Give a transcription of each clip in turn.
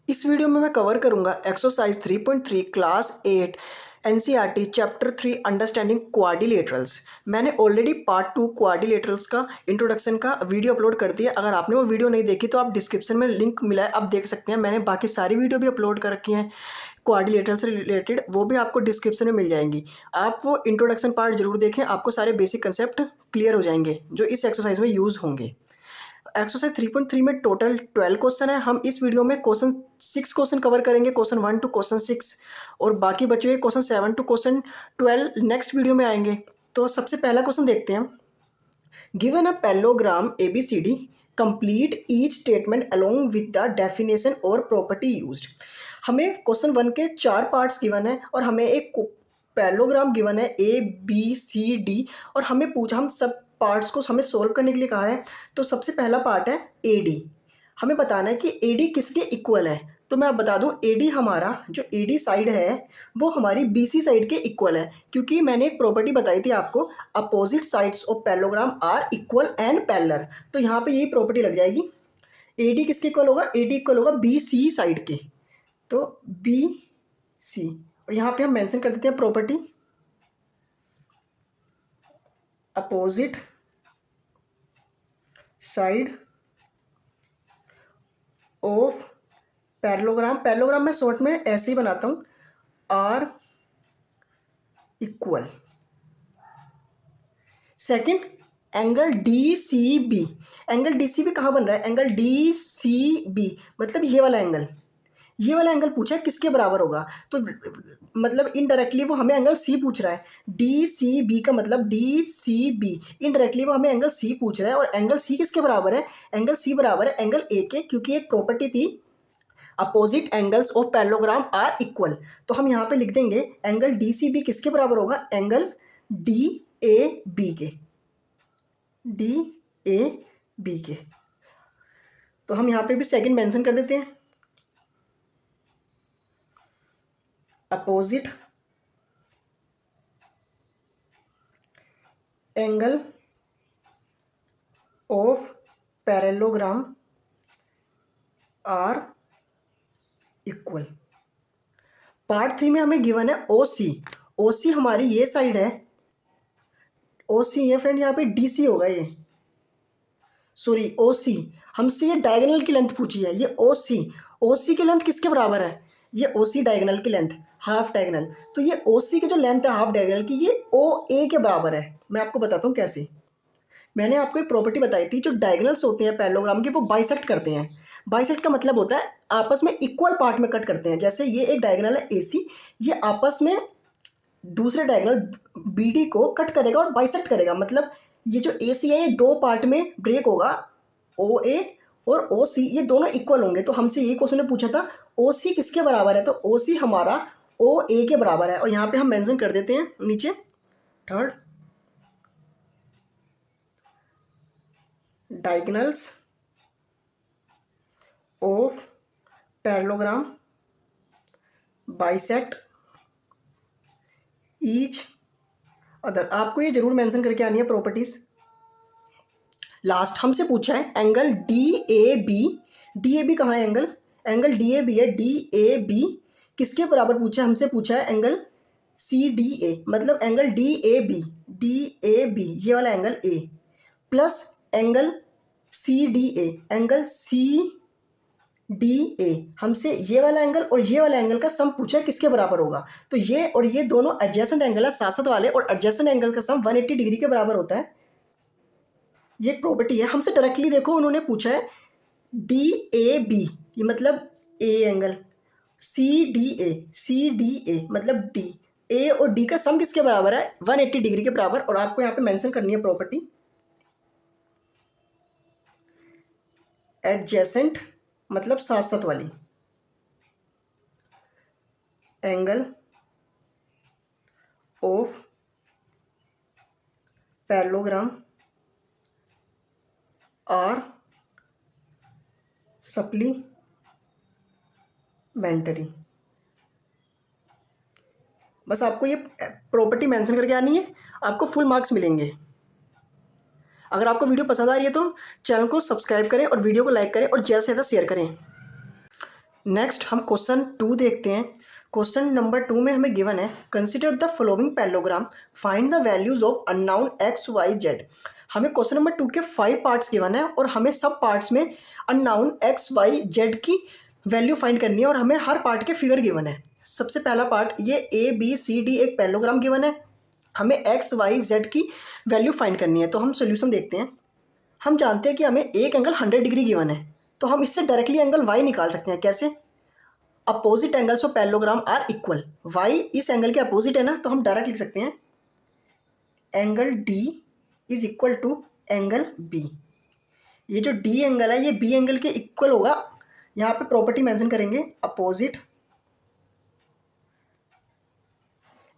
इस वीडियो में मैं कवर करूंगा exercise 3.3 class 8 NCERT chapter 3 understanding quadrilaterals. मैंने ऑलरेडी पार्ट 2 क्वाड्रिलेटरल्स का इंट्रोडक्शन का वीडियो अपलोड कर दिया। अगर आपने वो वीडियो नहीं देखी तो आप डिस्क्रिप्शन में लिंक मिला है, आप देख सकते हैं। मैंने बाकी सारी वीडियो भी अपलोड कर रखी हैं क्वाड्रिलेटरल से रिलेटेड, वो भी आपको डिस्क्रिप्शन में मिल जाएंगी। आप वो इंट्रोडक्शन पार्ट जरूर देखें, आपको सारे बेसिक कंसेप्ट क्लियर हो जाएंगे जो इस एक्सरसाइज में यूज़ होंगे। एक्सरसाइज 3.3 में टोटल 12 क्वेश्चन है। हम इस वीडियो में क्वेश्चन 6 क्वेश्चन कवर करेंगे, क्वेश्चन 1 टू क्वेश्चन 6, और बाकी बचे हुए question 7 to question 12 next video में आएंगे। तो सबसे पहला क्वेश्चन देखते हैं। Given a parallelogram ABCD, complete each statement along with the definition और प्रॉपर्टी यूज्ड। हमें क्वेश्चन 1 के 4 पार्ट्स गिवन है और हमें एक पैरेललोग्राम गिवन है ABCD, और हम सब पार्ट्स को हमें सोल्व करने के लिए कहा है। तो सबसे पहला पार्ट है AD। हमें बताना है कि AD किसके इक्वल है। तो मैं आप बता दूं, AD हमारा जो AD साइड है वो हमारी BC साइड के इक्वल है, क्योंकि मैंने एक प्रॉपर्टी बताई थी आपको, opposite sides of parallelogram are equal and parallel. तो यहाँ पे यही प्रॉपर्टी लग जाएगी। AD किसके इक्वल होगा? AD इक्वल होगा BC साइड के। तो BC, और यहाँ पे हम मेंशन कर देते हैं property opposite side of parallelogram. Parallelogram मैं शॉर्ट में ऐसे ही बनाता हूँ, are equal. Second, angle DCB। Angle DCB कहाँ बन रहा है? एंगल DCB मतलब ये वाला एंगल, ये वाला एंगल पूछा है किसके बराबर होगा। तो मतलब इनडायरेक्टली वो हमें एंगल C पूछ रहा है। DCB का मतलब DCB, इनडायरेक्टली वो हमें एंगल C पूछ रहा है। और एंगल C किसके बराबर है? एंगल C बराबर है एंगल A के, क्योंकि एक प्रॉपर्टी थी opposite angles of parallelogram are equal. तो हम यहाँ पे लिख देंगे एंगल DCB किसके बराबर होगा? एंगल DAB के, DAB के। तो हम यहाँ पे भी सेकंड मेंशन कर देते हैं, opposite angle of parallelogram are equal. Part 3 में हमें गिवन है OC। OC हमारी ये साइड है, OC ये फ्रेंड यहाँ पे DC होगा, ये सॉरी OC। हमसे ये डायगोनल की लेंथ पूछी है, ये OC की लेंथ किसके बराबर है? ये OC डायगोनल की लेंथ, हाफ डायगोनल। तो ये OC की जो लेंथ है हाफ डायगोनल की, ये OA के बराबर है। मैं आपको बताता हूँ कैसे। मैंने आपको एक प्रॉपर्टी बताई थी, जो डायगोनल्स होते हैं पैरेललोग्राम के वो बाइसेक्ट करते हैं। बाइसेक्ट का मतलब होता है आपस में इक्वल पार्ट में कट करते हैं। जैसे ये एक डायगोनल है AC, ये आपस में दूसरे डायगोनल BD को कट करेगा और बाइसेक्ट करेगा। मतलब ये जो AC है ये दो पार्ट में ब्रेक होगा, OA और OC ये दोनों इक्वल होंगे। तो हमसे यही क्वेश्चन ने पूछा था OC किसके बराबर है, तो OC हमारा OA के बराबर है। और यहाँ पे हम मेंशन कर देते हैं नीचे, third, diagonals of parallelogram bisect each other. आपको ये जरूर मेंशन करके आनी है प्रॉपर्टीज। लास्ट हमसे पूछा है एंगल DAB। DAB कहाँ है? एंगल DAB है। DAB किसके बराबर पूछा है? हमसे पूछा है एंगल CDA, मतलब एंगल DAB ये वाला angle A plus angle CDA, angle CDA। हमसे ये वाला एंगल और ये वाला एंगल का सम पूछा है किसके बराबर होगा। तो ये और ये दोनों एडजेसेंट एंगल है, साथ साथ वाले, और एडजेसेंट एंगल का सम 180 डिग्री के बराबर होता है। ये प्रॉपर्टी है। हमसे डायरेक्टली देखो उन्होंने पूछा है DAB, ये मतलब A एंगल, CDA मतलब D। A और D का सम किसके बराबर है? 180 डिग्री के बराबर। और आपको यहाँ पे मेंशन करनी है प्रॉपर्टी एडजेसेंट मतलब साथ साथ वाली, angle of parallelogram are supplementary. बस आपको ये प्रॉपर्टी मेंशन करके आनी है, आपको फुल मार्क्स मिलेंगे। अगर आपको वीडियो पसंद आ रही है तो चैनल को सब्सक्राइब करें और वीडियो को लाइक करें और ज़्यादा से ज़्यादा शेयर करें। नेक्स्ट हम क्वेश्चन 2 देखते हैं। क्वेश्चन नंबर 2 में हमें गिवन है consider the following parallelogram, find the values of unknown x y z. हमें क्वेश्चन नंबर 2 के 5 पार्ट्स गिवन है और हमें सब पार्ट्स में अननोन एक्स वाई जेड की वैल्यू फाइंड करनी है और हमें हर पार्ट के फिगर गिवन है। सबसे पहला पार्ट ये ए बी सी डी एक पैरेललोग्राम गिवन है, हमें एक्स वाई जेड की वैल्यू फाइंड करनी है। तो हम सोल्यूशन देखते हैं। हम जानते हैं कि हमें एक एंगल 100 डिग्री गिवन है, तो हम इससे डायरेक्टली एंगल वाई निकाल सकते हैं। कैसे? Opposite angles of parallelogram are equal, y इस एंगल के अपोजिट है ना, तो हम डायरेक्ट लिख सकते हैं angle D is equal to angle B. ये जो डी एंगल है ये बी एंगल के इक्वल होगा। यहाँ पे प्रॉपर्टी मेंशन करेंगे अपोजिट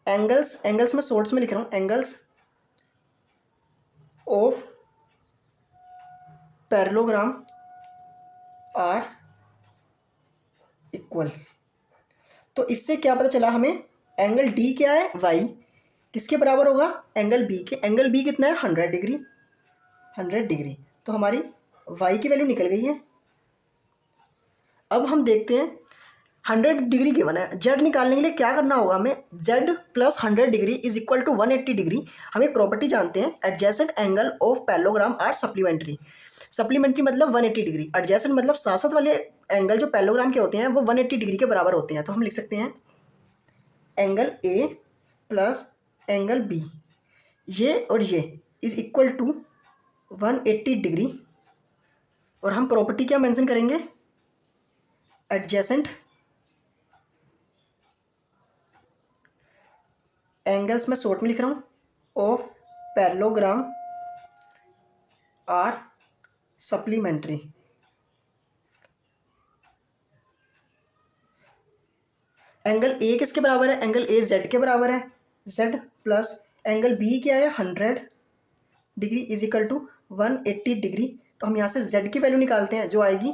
एंगल्स में शॉर्ट्स में लिख रहा हूँ, angles of parallelogram are equal. तो इससे क्या पता चला हमें, एंगल डी क्या है, वाई किसके बराबर होगा, एंगल बी के। एंगल बी कितना है, 100 डिग्री, 100 डिग्री। तो हमारी वाई की वैल्यू निकल गई है। अब हम देखते हैं 100 डिग्री गिवन है, जेड निकालने के लिए क्या करना होगा हमें, z plus 100 degree is equal to 180 degree. हमें प्रॉपर्टी जानते हैं adjacent angle of parallelogram are supplementary. Supplementary मतलब 180 डिग्री, एडजेसेंट मतलब साथ साथ वाले एंगल जो पैरेललोग्राम के होते हैं वो 180 डिग्री के बराबर होते हैं। तो हम लिख सकते हैं angle A plus angle B, ये और ये इज इक्वल टू 180 डिग्री। और हम प्रॉपर्टी क्या मेंशन करेंगे, एडजेसेंट एंगल्स में शॉर्ट में लिख रहा हूँ of parallelogram are supplementary. Angle A किसके बराबर है, एंगल ए जेड के बराबर है, जेड प्लस एंगल बी क्या है 100 degree is equal to 180 degree. तो हम यहाँ से जेड की वैल्यू निकालते हैं जो आएगी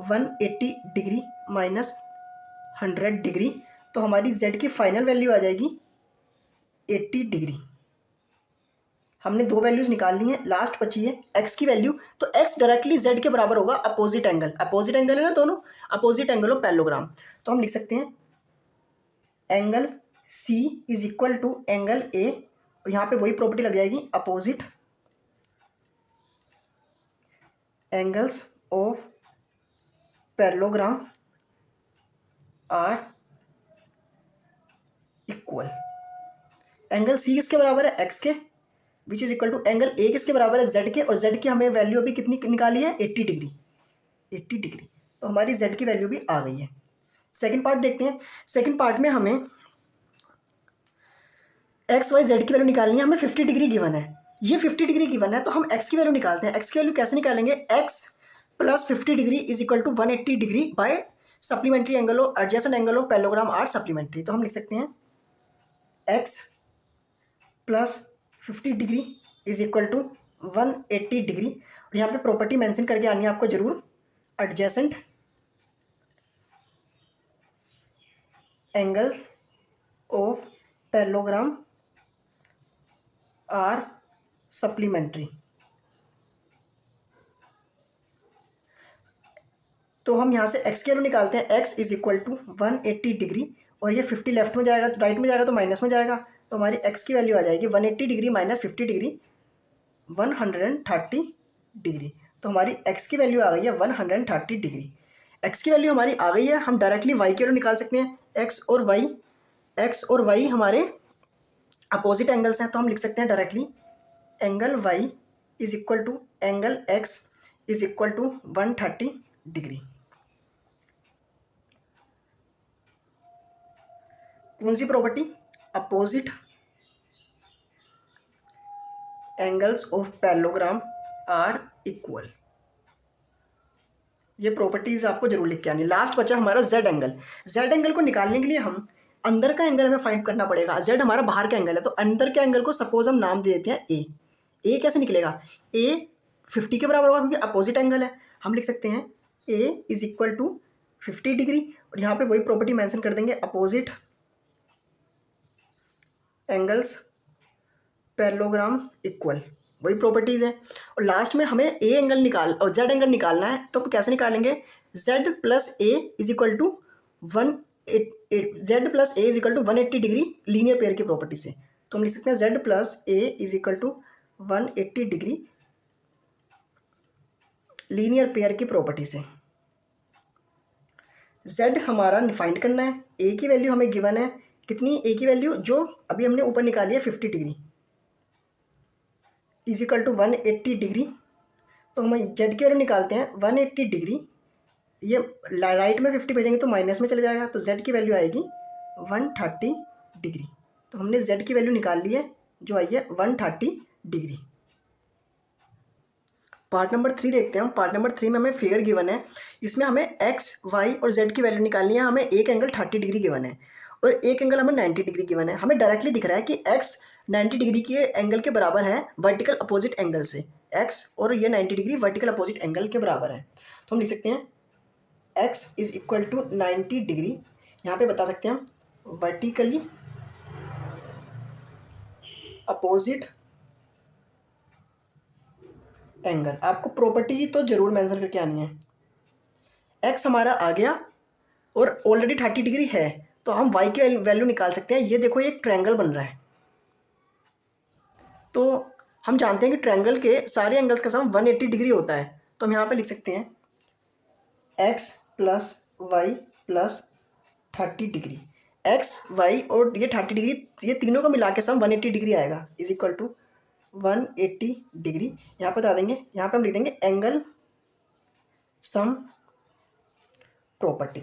180 डिग्री माइनस 100 डिग्री। तो हमारी जेड की फाइनल वैल्यू आ जाएगी 80 डिग्री। हमने दो वैल्यूज़ निकाल ली हैं, लास्ट बची है एक्स की वैल्यू। तो एक्स डायरेक्टली जेड के बराबर होगा अपोजिट एंगल, अपोजिट एंगल है ना दोनों, अपोजिट एंगल ऑफ पैरेललोग्राम। तो हम लिख सकते हैं angle C is equal to angle A, और यहाँ पे वही प्रॉपर्टी लग जाएगी opposite angles of parallelogram are equal. Angle C किसके बराबर है, एक्स के, which is equal to angle A किसके बराबर है, जेड के, और जेड की हमें वैल्यू अभी कितनी निकाली है 80 डिग्री, 80 डिग्री। तो हमारी जेड की वैल्यू भी आ गई है। सेकंड पार्ट देखते हैं। सेकंड पार्ट में हमें एक्स वाई जेड की वैल्यू निकालनी है, हमें 50 डिग्री गिवन है, ये 50 डिग्री गिवन है। तो हम एक्स की वैल्यू निकालते हैं। एक्स की वैल्यू कैसे निकालेंगे, x plus 50 degree is equal to 180 degree by supplementary angle of adjacent angle of parallelogram are supplementary. तो हम लिख सकते हैं x plus 50 degree is equal to 180 degree. और यहाँ पे प्रॉपर्टी मेंशन करके आनी है आपको जरूर, adjacent angle of parallelogram are supplementary. तो हम यहाँ से x की वैल्यू निकालते हैं, x is equal to 180 degree, और ये 50 लेफ्ट में जाएगा, राइट में जाएगा तो माइनस में जाएगा। तो हमारी x की वैल्यू आ जाएगी 180 डिग्री माइनस 50 डिग्री 130 डिग्री। तो हमारी x की वैल्यू आ गई है 130 डिग्री। x की वैल्यू हमारी आ गई है, हम डायरेक्टली y की वैल्यू निकाल सकते हैं। x और y हमारे अपोजिट एंगल्स हैं, तो हम लिख सकते हैं directly angle y is equal to angle x is equal to 130 degree. कौन सी property, opposite angles of parallelogram are equal. ये प्रॉपर्टीज आपको जरूर लिख के आनी। लास्ट बचा हमारा जेड एंगल। जेड एंगल को निकालने के लिए हम अंदर का एंगल हमें फाइंड करना पड़ेगा। जेड हमारा बाहर का एंगल है, तो अंदर के एंगल को सपोज हम नाम दे देते हैं ए। ए कैसे निकलेगा, ए 50 के बराबर होगा क्योंकि अपोजिट एंगल है। हम लिख सकते हैं A is equal to 50 degree, और यहाँ पे वही प्रॉपर्टी मेंशन कर देंगे अपोजिट एंगल्स पैरेललोग्राम इक्वल, वही प्रॉपर्टीज़ है। और लास्ट में हमें ए एंगल और जेड एंगल निकालना है, तो हम कैसे निकालेंगे, z plus A is equal to one z plus A is equal to 180 degree linear pair की प्रॉपर्टी से। तो हम लिख सकते हैं z plus A is equal to 180 degree linear pair की प्रॉपर्टी से। जेड हमारा फाइंड करना है, ए की वैल्यू हमें गिवन है कितनी, ए की वैल्यू जो अभी हमने ऊपर निकाली है 50 degree is equal to 180 degree. तो हम जेड की वैल्यू निकालते हैं 180 डिग्री, ये राइट में 50 भेजेंगे तो माइनस में चले जाएगा, तो जेड की वैल्यू आएगी 130 डिग्री। तो हमने जेड की वैल्यू निकाल ली है जो आई है 130 डिग्री। पार्ट नंबर 3 देखते हैं हम। पार्ट नंबर 3 में हमें फिगर गिवन है, इसमें हमें एक्स वाई और जेड की वैल्यू निकालनी है। हमें एक एंगल 30 डिग्री गिवन है और एक एंगल हमें 90 डिग्री गिवन है। हमें डायरेक्टली दिख रहा है कि एक्स 90 डिग्री के एंगल के बराबर है वर्टिकल अपोजिट एंगल से, एक्स और ये 90 डिग्री वर्टिकल अपोजिट एंगल के बराबर है। तो हम लिख सकते हैं x is equal to 90 degree, यहाँ पे बता सकते हैं हम वर्टिकली अपोजिट एंगल। आपको प्रॉपर्टी तो जरूर मेंशन करके आनी है। एक्स हमारा आ गया और ऑलरेडी 30 डिग्री है, तो हम वाई की वैल्यू निकाल सकते हैं। ये देखो, ये एक ट्रायंगल बन रहा है, तो हम जानते हैं कि ट्रायंगल के सारे एंगल्स का सम 180 डिग्री होता है। तो हम यहाँ पे लिख सकते हैं x plus y plus 30 degree. X y और ये 30 डिग्री, ये तीनों को मिला के सम 180 डिग्री आएगा इज इक्वल टू 180 डिग्री। यहाँ पे बता देंगे, यहाँ पे हम लिख देंगे angle sum property.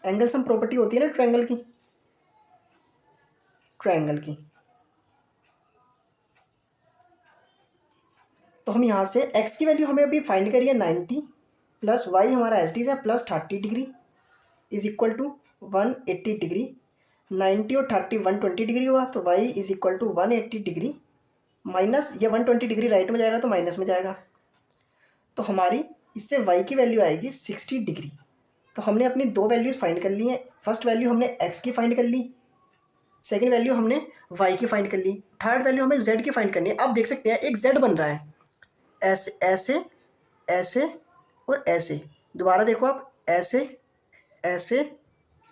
Angle sum property होती है ना ट्रायंगल की, तो हम यहाँ से x की वैल्यू हमें अभी फाइंड करी है 90 प्लस y हमारा एस डी है plus 30 degree is equal to 180 degree. 90 और 30 120 डिग्री हुआ, तो y is equal to 180 degree minus ये 120 डिग्री राइट में जाएगा तो माइनस में जाएगा, तो हमारी इससे y की वैल्यू आएगी 60 डिग्री। तो हमने अपनी दो वैल्यूज़ फाइंड कर ली हैं। फर्स्ट वैल्यू हमने x की फाइंड कर ली, सेकेंड वैल्यू हमने y की फाइंड कर ली, थर्ड वैल्यू हमें z की फाइंड करनी है। आप देख सकते हैं एक z बन रहा है, ऐसे ऐसे ऐसे और ऐसे, दोबारा देखो आप, ऐसे ऐसे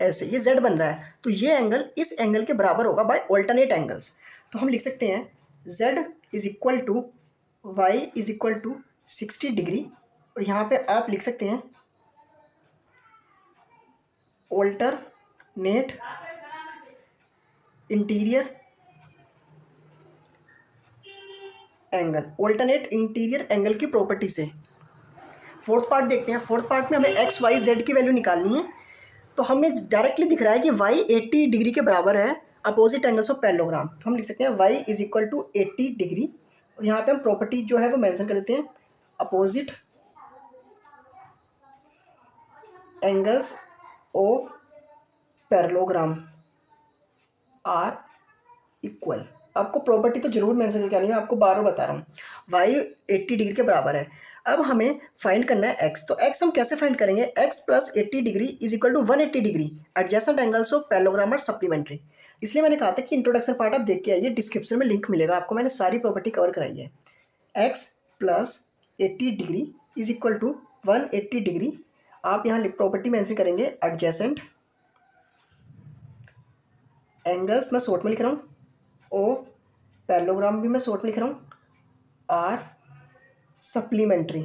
ऐसे, ये z बन रहा है। तो ये एंगल इस एंगल के बराबर होगा बाय ऑल्टरनेट एंगल्स। तो हम लिख सकते हैं z is equal to y is equal to 60 degree, और यहाँ पे आप लिख सकते हैं alternate interior angle, alternate interior angle की प्रॉपर्टी से। फोर्थ पार्ट देखते हैं। फोर्थ पार्ट में हमें एक्स वाई जेड की वैल्यू निकालनी है। तो हमें डायरेक्टली दिख रहा है कि वाई 80 डिग्री के बराबर है अपोजिट एंगल्स ऑफ पैरेललोग्राम। तो हम लिख सकते हैं y is equal to 80 degree, और यहाँ पे हम प्रॉपर्टी जो है वो मेंशन कर देते हैं, opposite angles of parallelogram are equal. आपको प्रॉपर्टी तो जरूर मेंशन करके आनी है, मैं आपको बार बार बता रहा हूँ। वाई 80 डिग्री के बराबर है। अब हमें फाइंड करना है एक्स, तो एक्स हम कैसे फाइंड करेंगे, x plus 80 degree is equal to 180 degree adjacent angles of parallelogram are supplementary. इसलिए मैंने कहा था कि इंट्रोडक्शन पार्ट आप देख के आइए, डिस्क्रिप्शन में लिंक मिलेगा आपको, मैंने सारी प्रॉपर्टी कवर कराई है। X plus 80 degree is equal to 180 degree, आप यहाँ प्रॉपर्टी मेंशन करेंगे एडजेसेंट एंगल्स, मैं शॉर्ट में लिख रहा हूँ, ऑफ पैरेललोग्राम भी मैं शॉर्ट में लिख रहा हूँ, आर सप्लीमेंट्री।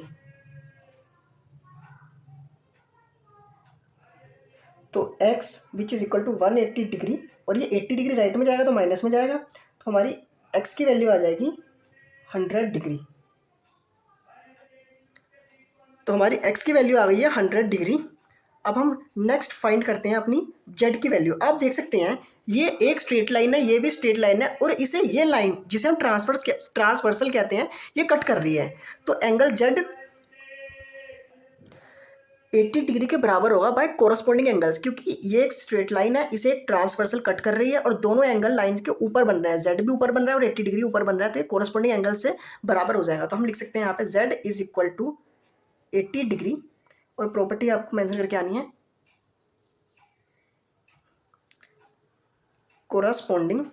तो x which is equal to 180 degree, और ये 80 डिग्री राइट में जाएगा तो माइनस में जाएगा, तो हमारी x की वैल्यू आ जाएगी 100 डिग्री। तो हमारी x की वैल्यू आ गई है 100 डिग्री। अब हम नेक्स्ट फाइंड करते हैं अपनी z की वैल्यू। आप देख सकते हैं ये एक स्ट्रेट लाइन है, ये भी स्ट्रेट लाइन है, और इसे ये लाइन जिसे हम ट्रांसवर्सल कहते हैं ये कट कर रही है। तो एंगल z 80 डिग्री के बराबर होगा बाय कोरस्पॉन्डिंग एंगल्स, क्योंकि ये एक स्ट्रेट लाइन है, इसे एक ट्रांसवर्सल कट कर रही है और दोनों एंगल लाइंस के ऊपर बन रहे हैं, z भी ऊपर बन रहा है और 80 डिग्री ऊपर बन रहा है, तो ये कोरस्पॉन्डिंग एंगल से बराबर हो जाएगा। तो हम लिख सकते हैं यहाँ पे z is equal to 80 degree, और प्रॉपर्टी आपको मेंशन करके आनी है कोरस्पॉन्डिंग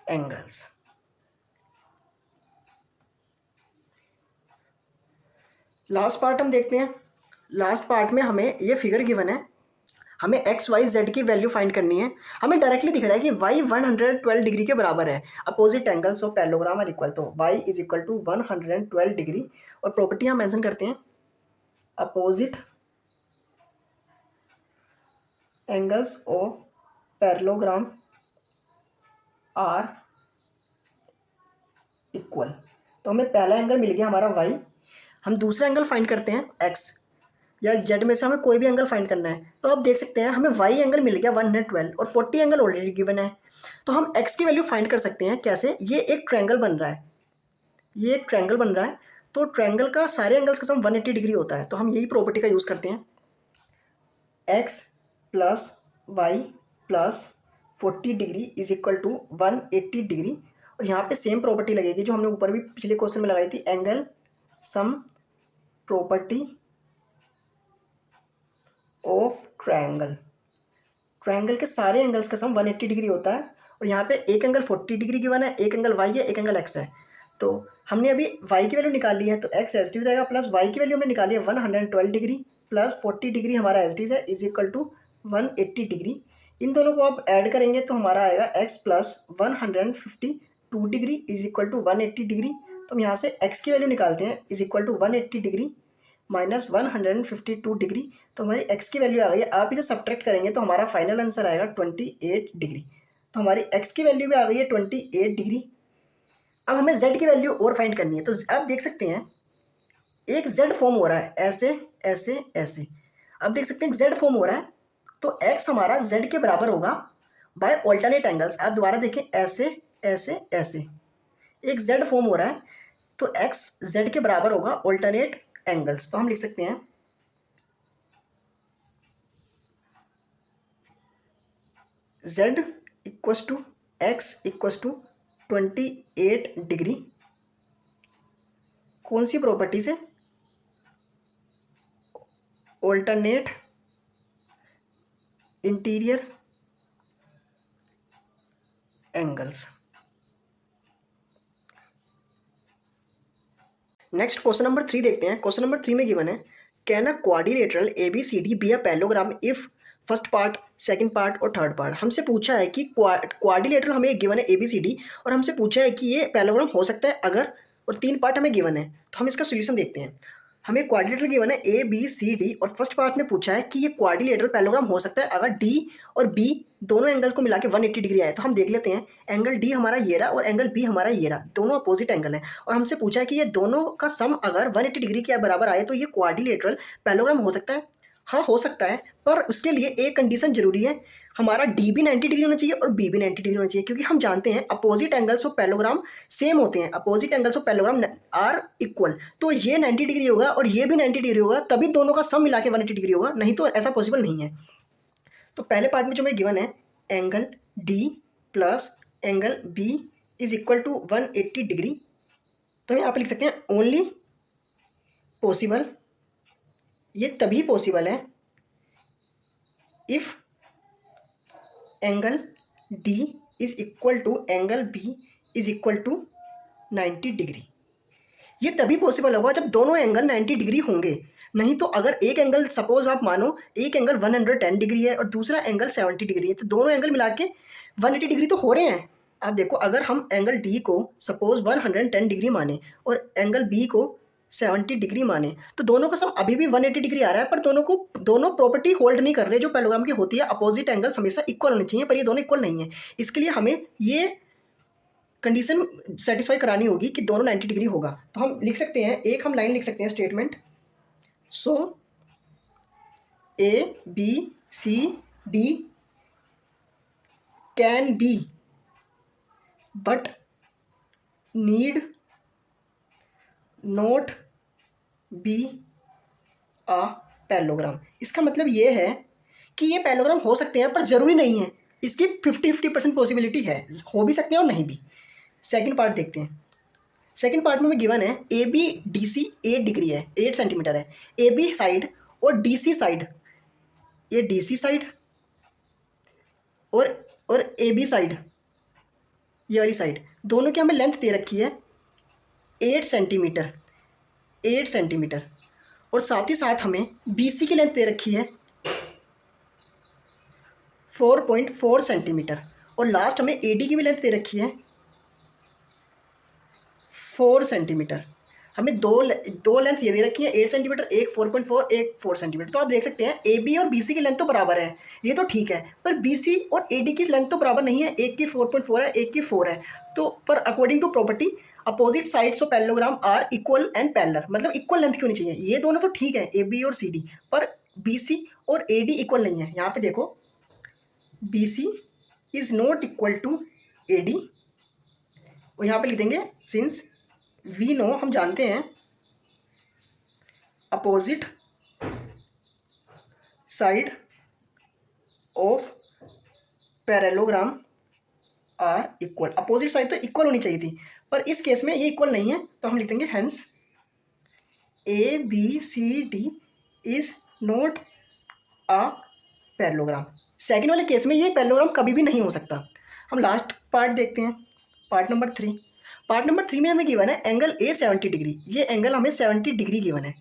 एंगल्स। लास्ट पार्ट हम देखते हैं। लास्ट पार्ट में हमें ये फिगर गिवन है, हमें एक्स वाई जेड की वैल्यू फाइंड करनी है। हमें डायरेक्टली दिख रहा है कि वाई 112 डिग्री के बराबर है। Opposite angles of parallelogram are equal, तो y is equal to 112 degree. और प्रॉपर्टी हम मेंशन करते हैं, opposite angles of parallelogram are equal. तो हमें पहला एंगल मिल गया हमारा वाई। हम दूसरा एंगल फाइंड करते हैं एक्स या जेड में से हमें कोई भी एंगल फाइंड करना है। तो आप देख सकते हैं हमें वाई एंगल मिल गया 112 और 40 एंगल ऑलरेडी गिवन है। तो हम एक्स की वैल्यू फाइंड कर सकते हैं कैसे, ये एक ट्रायंगल बन रहा है, ये एक ट्रायंगल बन रहा है। तो ट्रायंगल का सारे एंगल्स का सम 180 डिग्री होता है। तो हम यही प्रॉपर्टी का यूज़ करते हैं, x plus y plus 40 degree is equal to 180 degree. और यहाँ पे सेम प्रॉपर्टी लगेगी जो हमने ऊपर भी पिछले क्वेश्चन में लगाई थी, angle sum property of triangle. Triangle के सारे एंगल्स का सम 180 डिग्री होता है। और यहाँ पे एक एंगल 40 डिग्री गिवन है, एक एंगल वाई है, एक एंगल एक्स है। तो हमने अभी वाई की वैल्यू निकाल ली है, तो एक्स एस टी रहेगा, प्लस वाई की वैल्यू हमने निकाली है 112 डिग्री प्लस 40 डिग्री हमारा एस डी है, इज इक्वल टू 180 डिग्री। इन दोनों को आप ऐड करेंगे तो हमारा आएगा x plus 152 degree is equal to 180 degree. तो हम यहाँ से एक्स की वैल्यू निकालते हैं, is equal to 180 degree minus 152 degree. तो हमारी एक्स की वैल्यू आ गई है। आप इसे सब्ट्रैक्ट करेंगे तो हमारा फाइनल आंसर आएगा 28 डिग्री। तो हमारी एक्स की वैल्यू भी आ गई है 28 डिग्री। अब हमें जेड की वैल्यू और फाइंड करनी है। तो आप देख सकते हैं एक जेड फॉर्म हो रहा है, ऐसे ऐसे ऐसे। आप देख सकते हैं जेड फॉर्म हो रहा है, तो एक्स हमारा जेड के बराबर होगा बाय ऑल्टरनेट एंगल्स। आप दोबारा देखें, ऐसे ऐसे ऐसे एक जेड फॉर्म हो रहा है, तो एक्स जेड के बराबर होगा ऑल्टरनेट एंगल्स। तो हम लिख सकते हैं z equals to x equals to 28 degree. कौन सी प्रॉपर्टी से, alternate interior angles. Next question number 3 देखते हैं। क्वेश्चन नंबर 3 में गिवन है, can a quadrilateral A B C D be a parallelogram if first part, second part और third part. हमसे पूछा है कि क्वाड्रिलेटरल हमें गिवन है ए बी सी डी, और हमसे पूछा है कि ये पैरेललोग्राम हो सकता है अगर, और 3 पार्ट हमें गिवन है। तो हम इसका सोल्यूशन देखते हैं। हमें क्वाड्रिलेटरल गिवन है ए बी सी डी, और फर्स्ट पार्ट में पूछा है कि ये क्वाड्रिलेटरल पैरेललोग्राम हो सकता है अगर डी और बी दोनों एंगल को मिला के 180 डिग्री आए। तो हम देख लेते हैं, एंगल डी हमारा ये रहा और एंगल बी हमारा ये रहा, दोनों अपोजिट एंगल है। और हमसे पूछा है कि ये दोनों का सम अगर 180 डिग्री के बराबर आए तो ये क्वाड्रिलेटरल पैरेललोग्राम हो सकता है। हाँ हो सकता है, पर उसके लिए एक कंडीशन जरूरी है, हमारा डी भी 90 डिग्री होना चाहिए और बी भी 90 डिग्री होना चाहिए। क्योंकि हम जानते हैं opposite angles of parallelogram same होते हैं, opposite angles of parallelogram are equal. तो ये 90 डिग्री होगा और ये भी 90 डिग्री होगा, तभी दोनों का सम मिला के 180 डिग्री होगा, नहीं तो ऐसा पॉसिबल नहीं है। तो पहले पार्ट में जो हमें गिवन है, angle D plus angle B is equal to 180 degree. तो हम यहाँ पे लिख सकते हैं ओनली पॉसिबल, ये तभी पॉसिबल है if angle D is equal to angle B is equal to 90 degree. ये तभी पॉसिबल होगा जब दोनों एंगल 90 डिग्री होंगे। नहीं तो अगर एक एंगल, सपोज आप मानो एक एंगल 110 डिग्री है और दूसरा एंगल 70 डिग्री है, तो दोनों एंगल मिला के 180 डिग्री तो हो रहे हैं। आप देखो, अगर हम एंगल डी को सपोज 110 डिग्री माने और एंगल बी को 70 डिग्री माने, तो दोनों का सम अभी भी 180 डिग्री आ रहा है, पर दोनों प्रॉपर्टी होल्ड नहीं कर रहे जो पैरेललोग्राम की होती है, अपोजिट एंगल्स हमेशा इक्वल होने चाहिए, पर ये दोनों इक्वल नहीं है। इसके लिए हमें ये कंडीशन सेटिस्फाई करानी होगी कि दोनों 90 डिग्री होगा। तो हम लिख सकते हैं, एक हम लाइन लिख सकते हैं statement, so A B C D can be but need not be a parallelogram. इसका मतलब ये है कि ये पैरेललोग्राम हो सकते हैं पर ज़रूरी नहीं है, इसकी 50-50% पॉसिबिलिटी है, हो भी सकते हैं और नहीं भी। सेकंड पार्ट देखते हैं। सेकंड पार्ट में हमें गिवन है A B D C 8 degree है, 8 सेंटीमीटर है, ए बी साइड और डी सी साइड, ये डी सी साइड और ए बी साइड, ये वाली साइड, दोनों की हमें लेंथ दे रखी है 8 सेंटीमीटर, 8 सेंटीमीटर। और साथ ही साथ हमें BC की लेंथ दे रखी है 4.4 सेंटीमीटर, और लास्ट हमें AD की भी लेंथ दे रखी है 4 सेंटीमीटर। हमें दो लेंथ ये दे रखी है 8 सेंटीमीटर, एक 4.4, एक 4 सेंटीमीटर। तो आप देख सकते हैं AB और BC की लेंथ तो बराबर है, ये तो ठीक है, पर BC और AD की लेंथ तो बराबर नहीं है, एक की 4.4 है, एक की 4 है। तो पर according to property opposite sides of parallelogram are equal and parallel, मतलब इक्वल लेंथ क्यों नहीं चाहिए, ये दोनों तो ठीक है AB और CD, पर BC और AD इक्वल नहीं है। यहाँ पे देखो BC is not equal to AD, और यहाँ पे लिख देंगे सिंस वी नो, हम जानते हैं opposite side of parallelogram are equal. Opposite side तो इक्वल होनी चाहिए थी, पर इस केस में ये इक्वल नहीं है, तो हम लिख देंगे hence ABCD is not a parallelogram. Second वाले केस में ये पैरेललोग्राम कभी भी नहीं हो सकता। हम लास्ट पार्ट देखते हैं, पार्ट नंबर 3। पार्ट नंबर 3 में हमें गिवन है एंगल A 70 डिग्री, ये एंगल हमें 70 डिग्री गिवन है।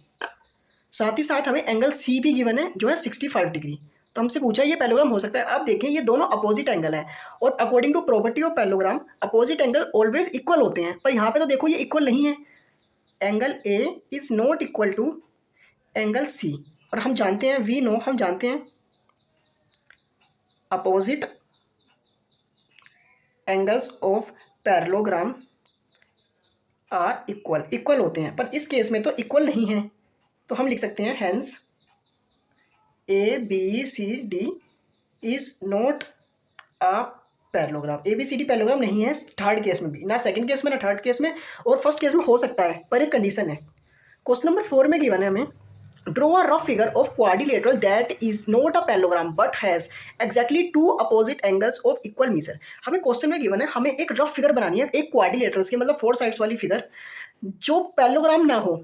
साथ ही साथ हमें एंगल C भी गिवन है जो है 65 डिग्री। तो हमसे पूछा ये पैरेललोग्राम हो सकता है। आप देखें ये दोनों अपोजिट एंगल है, और according to property of parallelogram opposite angle always equal होते हैं, पर यहाँ पे तो देखो ये इक्वल नहीं है। Angle A is not equal to angle C, और हम जानते हैं वी नो, हम जानते हैं opposite angles of parallelogram are equal, equal होते हैं, पर इस केस में तो इक्वल नहीं है। तो हम लिख सकते हैं hence ABCD is not a parallelogram. ABCD parallelogram नहीं है थर्ड केस में भी, ना सेकंड केस में ना थर्ड केस में, और फर्स्ट केस में हो सकता है, पर एक कंडीशन है। क्वेश्चन नंबर 4 में गिवन है हमें draw a rough figure of quadrilateral that is not a parallelogram but has exactly two opposite angles of equal measure. हमें क्वेश्चन में गिवन है हमें एक रफ फिगर बनानी है एक क्वाड्रिलेटरल्स की, मतलब 4 साइड्स वाली फिगर, जो पैरेललोग्राम ना हो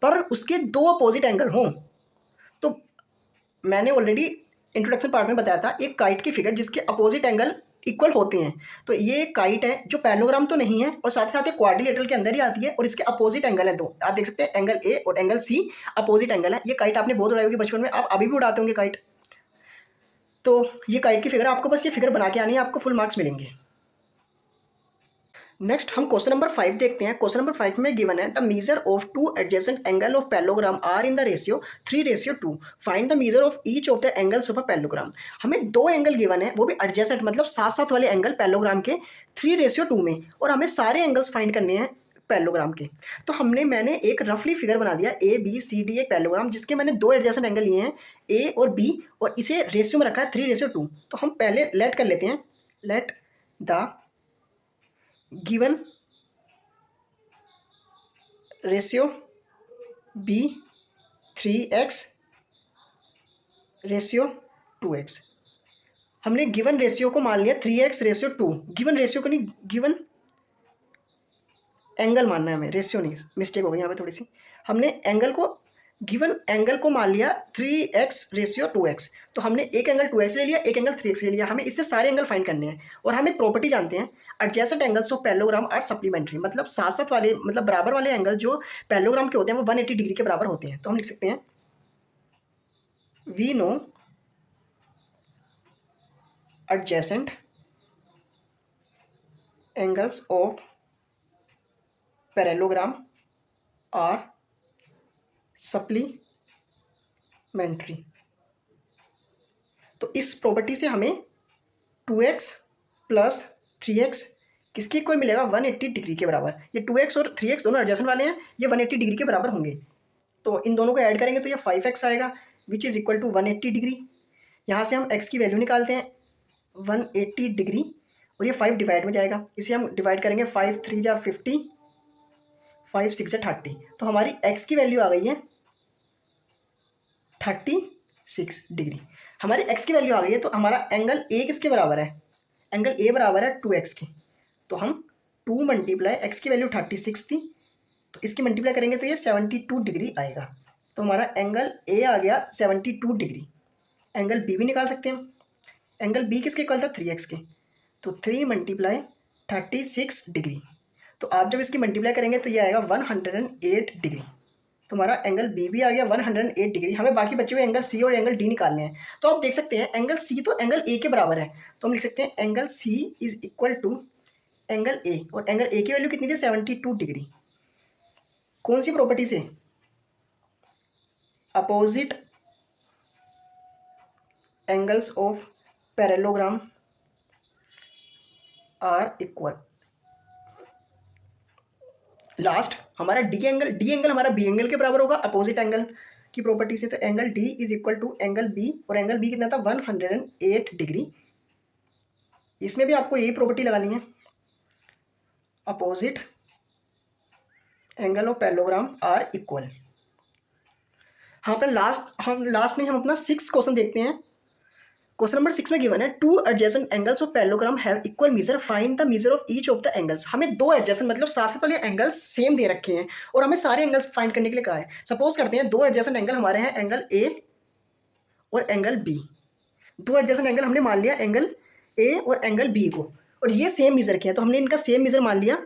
पर उसके 2 अपोजिट एंगल हों। तो मैंने ऑलरेडी इंट्रोडक्शन पार्ट में बताया था एक काइट की फिगर जिसके अपोजिट एंगल इक्वल होते हैं। तो ये एक काइट है जो पैरेललोग्राम तो नहीं है, और साथ ही साथ एक क्वाड्रिलेटरल के अंदर ही आती है, और इसके अपोजिट एंगल है दो। आप देख सकते हैं एंगल A और एंगल C अपोजिट एंगल है। ये काइट आपने बहुत उड़ाई होगी बचपन में, आप अभी भी उड़ाते होंगे काइट। तो ये काइट की फिगर, आपको बस ये फिगर बना के आनी है, आपको फुल मार्क्स मिलेंगे। नेक्स्ट हम क्वेश्चन नंबर 5 देखते हैं। क्वेश्चन नंबर 5 में गिवन है the measure of two adjacent angle of parallelogram are in the ratio 3:2। Find the measure of each of the angles of a parallelogram. हमें 2 angle given है, वो भी adjacent मतलब साथ साथ वाले एंगल पैरेललोग्राम के 3:2 में, और हमें सारे एंगल्स फाइंड करने हैं पैरेललोग्राम के। तो मैंने एक रफली फिगर बना दिया ABCD एक पैरेललोग्राम जिसके मैंने 2 एडजेसेंट एंगल लिए हैं A और B, और इसे रेशियो में रखा है 3:2। तो हम पहले लेट कर लेते हैं, let the given ratio B 3x ratio 2x। हमने गिवन रेशियो को मान लिया 3x/2, गिवन रेशियो को नहीं, गिवन एंगल मानना है हमें, रेशियो नहीं, मिस्टेक हो गई यहाँ पे थोड़ी सी। हमने एंगल को, गिवन एंगल को मान लिया 3x/2x। तो हमने एक एंगल 2x ले लिया, एक एंगल 3x ले लिया, हमें इससे सारे एंगल फाइंड करने हैं। और हमें प्रॉपर्टी जानते हैं adjacent angles of parallelogram are supplementary, मतलब साथ साथ वाले, मतलब बराबर वाले एंगल जो पैरेललोग्राम के होते हैं वो 180 डिग्री के बराबर होते हैं। तो हम लिख सकते हैं we know adjacent angles of parallelogram are supplementary. तो इस प्रॉपर्टी से हमें 2x + 3x किसके इक्वल मिलेगा, 180 डिग्री के बराबर। ये 2x और 3x दोनों एडजेसेंट वाले हैं, ये 180 डिग्री के बराबर होंगे। तो इन दोनों को ऐड करेंगे तो ये 5x आएगा which is equal to 180 degree. यहाँ से हम x की वैल्यू निकालते हैं 180 डिग्री, और ये 5 डिवाइड में जाएगा, इसे हम डिवाइड करेंगे 5 3 जा 50, 5 6 जा 30। तो हमारी x की वैल्यू आ गई है 36 डिग्री। हमारी x की वैल्यू आ गई है, तो हमारा एंगल A किसके बराबर है, एंगल A बराबर है 2x के। तो हम 2 × x की वैल्यू 36 थी, तो इसकी मल्टीप्लाई करेंगे तो ये 72 डिग्री आएगा। तो हमारा एंगल A आ गया 72 डिग्री। एंगल B भी निकाल सकते हैं हम, एंगल B किसके इक्वल था 3x के, तो 3 × 36 डिग्री। तो आप जब इसकी मल्टीप्लाई करेंगे तो ये आएगा 108 डिग्री। तो हमारा एंगल बी भी आ गया 108 डिग्री। हमें बाकी बचे हुए एंगल सी और एंगल डी निकालने हैं। तो आप देख सकते हैं एंगल सी तो एंगल ए के बराबर है, तो हम लिख सकते हैं angle C is equal to angle A, और एंगल ए की वैल्यू कितनी थी 72 डिग्री। कौन सी प्रॉपर्टी से? Opposite angles of parallelogram are equal. Last हमारा डी एंगल हमारा बी एंगल के बराबर होगा अपोजिट एंगल की प्रॉपर्टी से। तो angle D is equal to angle B, और एंगल बी कितना था 108 डिग्री। इसमें भी आपको यही प्रॉपर्टी लगानी है, opposite angle of parallelogram are equal. हम लास्ट में हम अपना 6 क्वेश्चन देखते हैं। क्वेश्चन नंबर 6 में गिवन है two adjacent angles of parallelogram have equal major, find the measure of each of the angles. हमें दो एडजेसेंट मतलब साथ साथ वाले एंगल्स सेम दे रखे हैं और हमें सारे एंगल्स फाइंड करने के लिए कहा है। सपोज करते हैं दो एडजेसेंट एंगल हमारे हैं, एंगल ए और एंगल बी। दो एडजेसेंट एंगल हमने मान लिया एंगल ए और एंगल बी को, और ये सेम मेजर किया, तो हमने इनका सेम मेजर मान लिया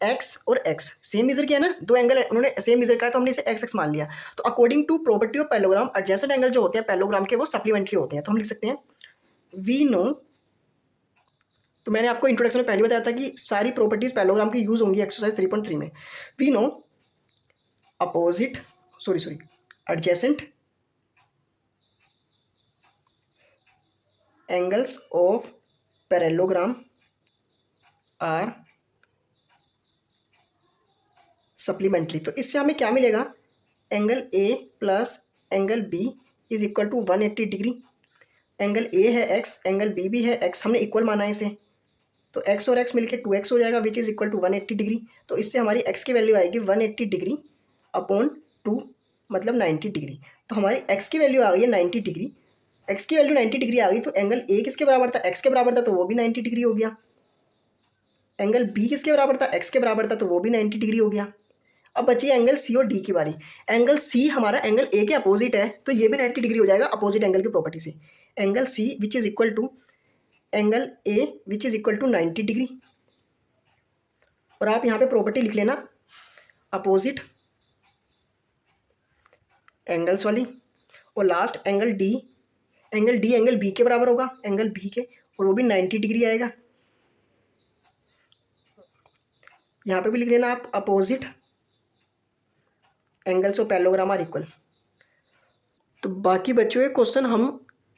एक्स और एक्स। सेम मेजर किया ना, दो एंगल उन्होंने सेम मेजर किया तो हमने इसे एक्स एक्स मान लिया। तो according to property of parallelogram adjacent angle जो होते हैं पैरेललोग्राम के वो सप्लीमेंट्री होते हैं। तो हम लिख सकते हैं वी नो, तो मैंने आपको इंट्रोडक्शन में पहले बताया था कि सारी प्रॉपर्टीज पैरेललोग्राम की यूज होंगी एक्सरसाइज 3.3 में। We know opposite adjacent angles of parallelogram are supplementary. तो इससे हमें क्या मिलेगा, angle A plus angle B is equal to 180 degree. Angle A है एक्स, एंगल बी भी है एक्स, हमने इक्वल माना है इसे, तो एक्स और एक्स मिलके 2x हो जाएगा which is equal to 180 degree. तो इससे हमारी एक्स की वैल्यू आएगी 180 डिग्री अपॉन 2 मतलब 90 डिग्री। तो हमारी एक्स की वैल्यू आ गई है 90 डिग्री। एक्स की वैल्यू 90 डिग्री आ गई, तो एंगल ए किसके बराबर था, एक्स के बराबर था, तो वो भी 90 डिग्री हो गया। एंगल बी किसके बराबर था, एक्स के बराबर था, तो वो भी 90 डिग्री हो गया। अब बची एंगल सी और डी की बारी। एंगल सी हमारा एंगल ए के अपोजिट है, तो ये भी 90 डिग्री हो जाएगा अपोजिट एंगल की प्रॉपर्टी से। Angle C which is equal to angle A which is equal to 90 degree, और आप यहाँ पे प्रॉपर्टी लिख लेना अपोजिट एंगल्स वाली। और last angle D angle B के बराबर होगा, एंगल बी के, और वो भी 90 डिग्री आएगा। यहाँ पे भी लिख लेना आप opposite angles of parallelogram are equal. तो बाकी बचे हुए क्वेश्चन हम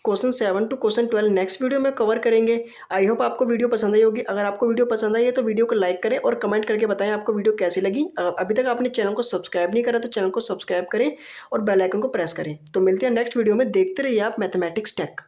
question 7 to question 12 next video में कवर करेंगे। आई होप आपको वीडियो पसंद आई होगी। अगर आपको वीडियो पसंद आई है तो वीडियो को लाइक करें और कमेंट करके बताएं आपको वीडियो कैसी लगी। अभी तक आपने चैनल को सब्सक्राइब नहीं करा तो चैनल को सब्सक्राइब करें और बेल आइकन को प्रेस करें। तो मिलते हैं नेक्स्ट वीडियो में, देखते रहिए आप मैथमेटिक्स टेक।